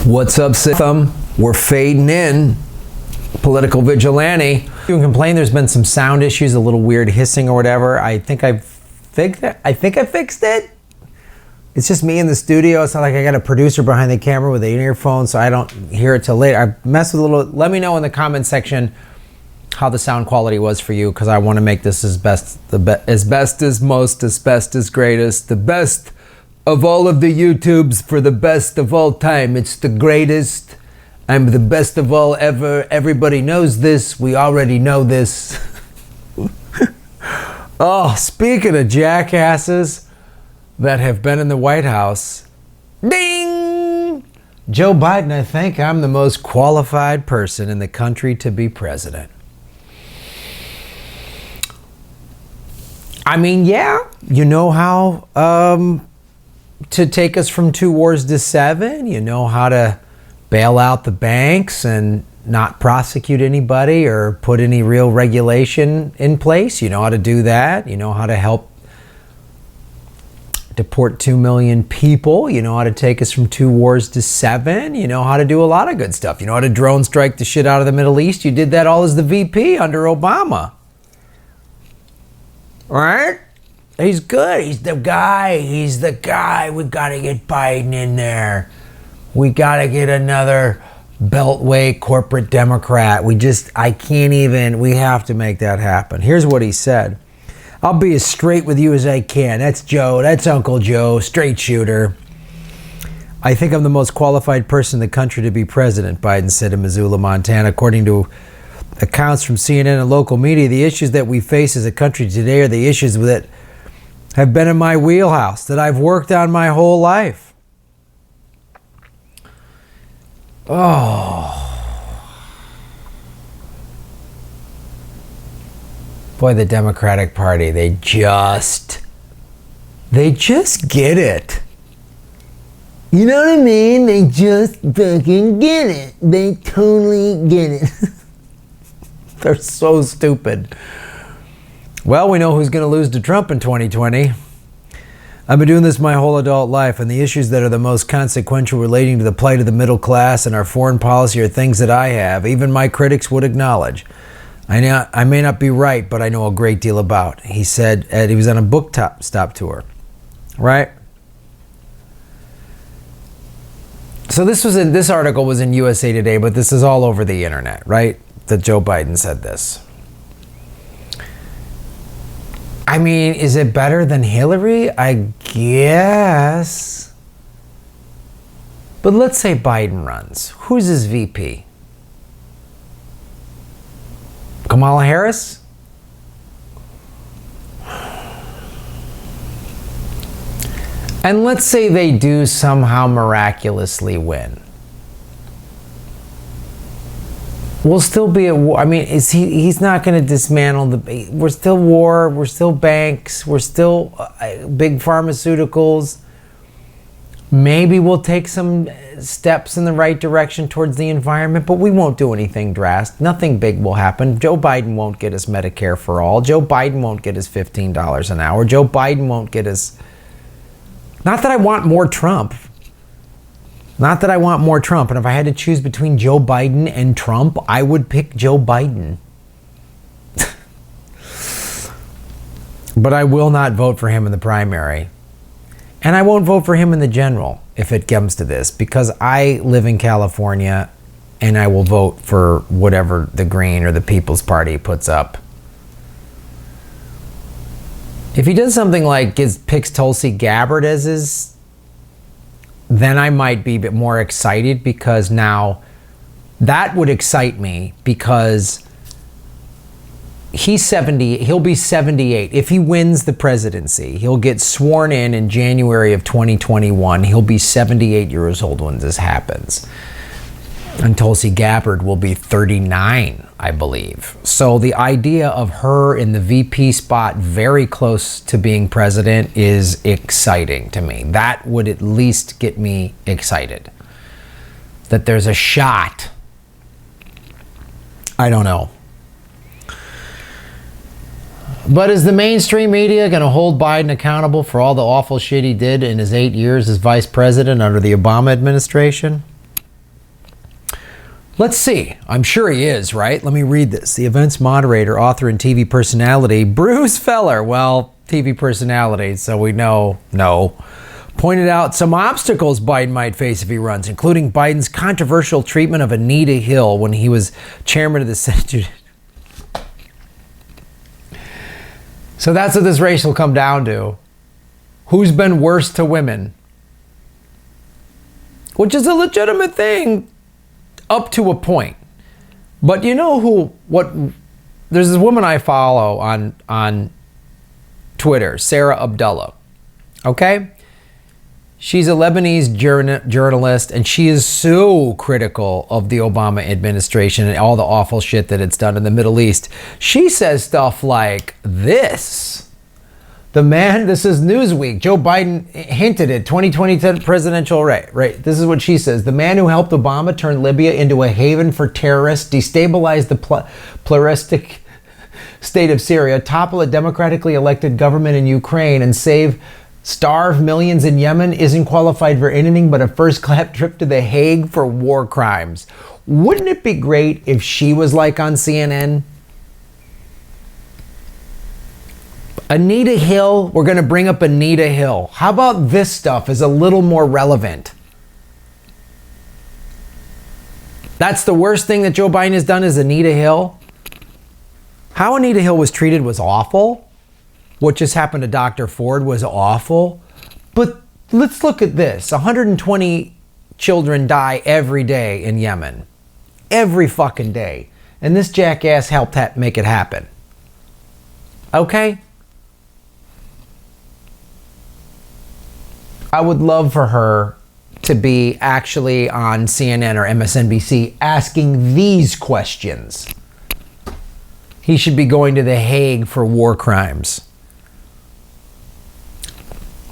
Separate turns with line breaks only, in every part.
What's up, Sitham? We're fading in. Political Vigilante. You can complain there's been some sound issues, a little weird hissing or whatever. I think I fixed it. It's just me in the studio. It's not like I got a producer behind the camera with an earphone, so I don't hear it till later. I messed with a little. Let me know in the comment section how the sound quality was for you, because I want to make this as best as most, as best as greatest, the best of all of the YouTubes for the best of all time. It's the greatest. I'm the best of all ever. Everybody knows this. We already know this. Oh, speaking of jackasses that have been in the White House, ding! Joe Biden, I think I'm the most qualified person in the country to be president. I mean, yeah, you know how to take us from 2 wars to 7. You know how to bail out the banks and not prosecute anybody or put any real regulation in place. You know how to do that. You know how to help deport 2 million people. You know how to take us from 2 wars to 7. You know how to do a lot of good stuff. You know how to drone strike the shit out of the Middle East. You did that all as the VP under Obama. Right? He's good. He's the guy. He's the guy. We got to get Biden in there. We got to get another Beltway corporate Democrat. We have to make that happen. Here's what he said. I'll be as straight with you as I can. That's Joe. That's Uncle Joe, straight shooter. I think I'm the most qualified person in the country to be president, Biden said in Missoula, Montana. According to accounts from CNN and local media, the issues that we face as a country today are the issues that have been in my wheelhouse, that I've worked on my whole life. Oh. Boy, the Democratic Party, they just get it. You know what I mean? They just fucking get it. They totally get it. They're so stupid. Well, we know who's going to lose to Trump in 2020. I've been doing this my whole adult life, and the issues that are the most consequential relating to the plight of the middle class and our foreign policy are things that I have, even my critics would acknowledge. I may not be right, but I know a great deal about. He said he was on a book stop tour, right? So this article was in USA Today, but this is all over the internet, right? That Joe Biden said this. I mean, is it better than Hillary? I guess. But let's say Biden runs. Who's his VP? Kamala Harris? And let's say they do somehow miraculously win. We'll still be at war. I mean, he's not going to dismantle we're still war, we're still banks, we're still big pharmaceuticals. Maybe we'll take some steps in the right direction towards the environment, but we won't do anything drastic. Nothing big will happen. Joe Biden won't get his Medicare for all. Joe Biden won't get his $15 an hour. Joe Biden won't get his... Not that I want more Trump. Not that I want more Trump, and if I had to choose between Joe Biden and Trump, I would pick Joe Biden. But I will not vote for him in the primary. And I won't vote for him in the general if it comes to this, because I live in California and I will vote for whatever the Green or the People's Party puts up. If he does something like picks Tulsi Gabbard as his, then I might be a bit more excited, because now that would excite me, because he's 70, he'll be 78. If he wins the presidency, he'll get sworn in January of 2021. He'll be 78 years old when this happens. And Tulsi Gabbard will be 39, I believe. So the idea of her in the VP spot very close to being president is exciting to me. That would at least get me excited. That there's a shot. I don't know. But is the mainstream media going to hold Biden accountable for all the awful shit he did in his 8 years as vice president under the Obama administration? Let's see. I'm sure he is, right? Let me read this. The event's moderator, author, and TV personality, Bruce Feller, well, TV personality, so we know, no, pointed out some obstacles Biden might face if he runs, including Biden's controversial treatment of Anita Hill when he was chairman of the Senate. So that's what this race will come down to. Who's been worse to women? Which is a legitimate thing up to a point. But you know there's this woman I follow on Twitter, Sarah Abdallah. Okay? She's a Lebanese journalist, and she is so critical of the Obama administration and all the awful shit that it's done in the Middle East. She says stuff like this. This is Newsweek. Joe Biden hinted at 2020 presidential right. This is what she says. The man who helped Obama turn Libya into a haven for terrorists, destabilize the pluralistic state of Syria, topple a democratically elected government in Ukraine, and starve millions in Yemen isn't qualified for anything but a first-class trip to The Hague for war crimes. Wouldn't it be great if she was like on CNN? Anita Hill, we're going to bring up Anita Hill. How about this stuff is a little more relevant? That's the worst thing that Joe Biden has done is Anita Hill. How Anita Hill was treated was awful. What just happened to Dr. Ford was awful. But let's look at this. 120 children die every day in Yemen. Every fucking day. And this jackass helped make it happen. Okay? I would love for her to be actually on CNN or MSNBC asking these questions. He should be going to The Hague for war crimes.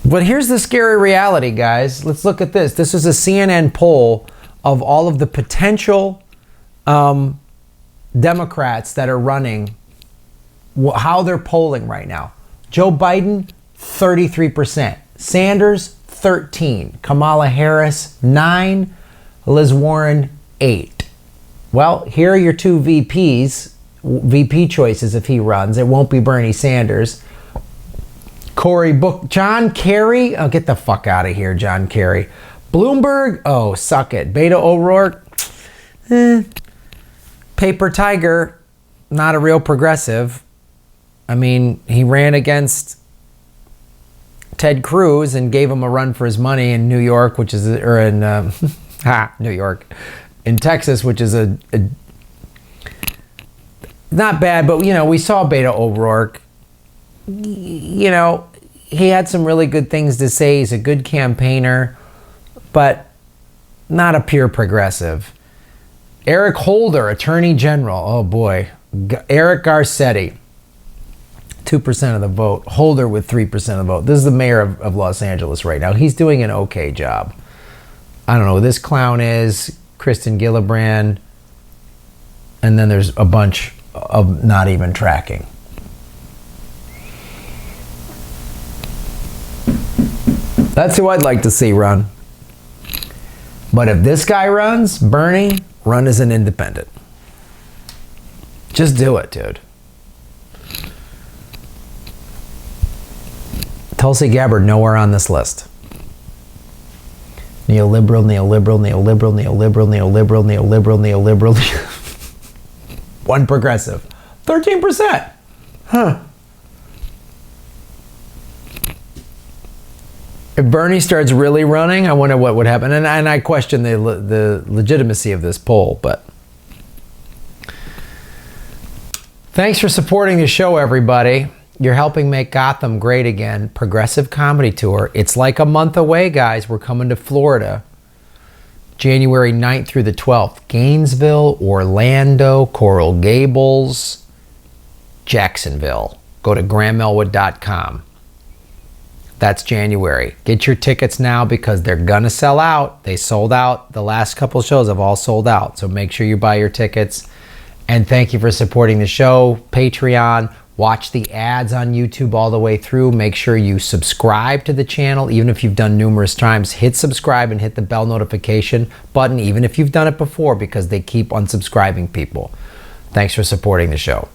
But here's the scary reality, guys. Let's look at this. This is a CNN poll of all of the potential Democrats that are running, how they're polling right now. Joe Biden, 33%. Sanders, 13. Kamala Harris, 9. Liz Warren, 8. Well, here are your two VP choices if he runs. It won't be Bernie Sanders. John Kerry, oh, get the fuck out of here, John Kerry. Bloomberg, oh, suck it. Beto O'Rourke, paper tiger, not a real progressive. I mean, he ran against Ted Cruz and gave him a run for his money in New York, which is, or in New York, in Texas, which is a not bad, but you know, we saw Beto O'Rourke. You know, he had some really good things to say. He's a good campaigner, but not a pure progressive. Eric Holder, Attorney General. Oh boy. Eric Garcetti, 2% of the vote. Holder with 3% of the vote. This is the mayor of Los Angeles right now. He's doing an okay job. I don't know who this clown is. Kristen Gillibrand. And then there's a bunch of not even tracking. That's who I'd like to see run. But if this guy runs, Bernie, run as an independent. Just do it, dude. Tulsi Gabbard, nowhere on this list. Neoliberal, neoliberal, neoliberal, neoliberal, neoliberal, neoliberal, neoliberal. One progressive. 13%. Huh. If Bernie starts really running, I wonder what would happen. And I question the legitimacy of this poll, but thanks for supporting the show, everybody. You're helping make Gotham great again. Progressive Comedy Tour. It's like a month away, guys. We're coming to Florida. January 9th through the 12th. Gainesville, Orlando, Coral Gables, Jacksonville. Go to grahamelwood.com. That's January. Get your tickets now because they're going to sell out. They sold out. The last couple shows have all sold out. So make sure you buy your tickets. And thank you for supporting the show. Patreon. Watch the ads on YouTube all the way through. Make sure you subscribe to the channel, even if you've done numerous times. Hit subscribe and hit the bell notification button, even if you've done it before, because they keep unsubscribing people. Thanks for supporting the show.